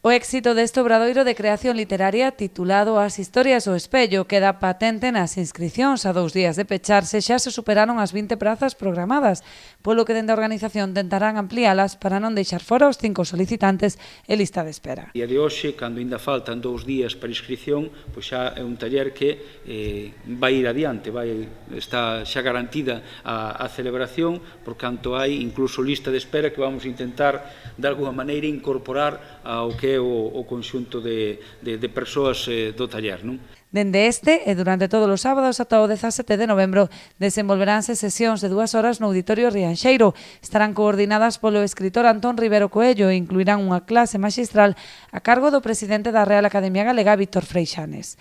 O éxito deste obradoiro de creación literaria titulado As historias ao espello queda patente nas inscricións. A 2 días de pecharse xa se superaron as 20 prazas programadas, polo que dende a organización tentarán ampliálas para non deixar fora os 5 solicitantes e lista de espera. E de hoxe, cando ainda faltan 2 días para inscripción, pois xa é un taller que vai ir adiante, está xa garantida a celebración, por canto hai incluso lista de espera que vamos intentar de alguma maneira incorporar ao que é o conxunto de persoas do taller, non? Dende este e durante todos os sábados ata o 17 de novembro desenvolveránse sesións de 2 horas no Auditorio Rianxeiro. Estarán coordinadas polo escritor Antón Rivero Coello e incluirán unha clase maxistral a cargo do presidente da Real Academia Galega, Víctor Freixanes.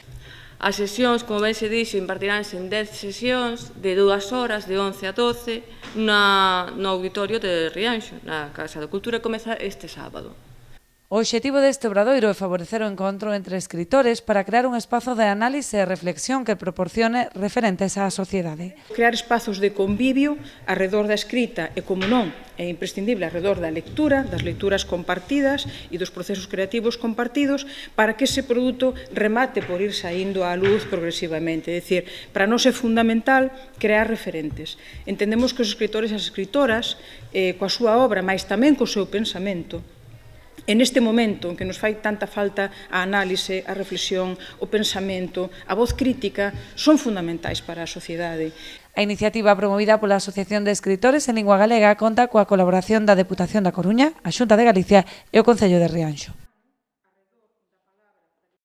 As sesións, como ben se dixo, impartiránse en 10 sesións de 2 horas, de 11 a 12, no Auditorio de Rianxo, na Casa da Cultura, comeza este sábado. O obxectivo deste obradoiro é favorecer o encontro entre escritores para crear un espazo de análise e reflexión que proporcione referentes á sociedade. Crear espazos de convivio arredor da escrita e, como non, é imprescindible arredor da lectura, das lecturas compartidas e dos procesos creativos compartidos para que ese produto remate por ir saindo á luz progresivamente. É dicir, para nós é fundamental crear referentes. Entendemos que os escritores e as escritoras, coa súa obra, mais tamén co seu pensamento, en este momento en que nos fai tanta falta a análise, a reflexión, o pensamento, a voz crítica, son fundamentais para a sociedade. A iniciativa promovida pola Asociación de Escritores en Lingua Galega conta coa colaboración da Deputación da Coruña, a Xunta de Galicia e o Concello de Rianxo.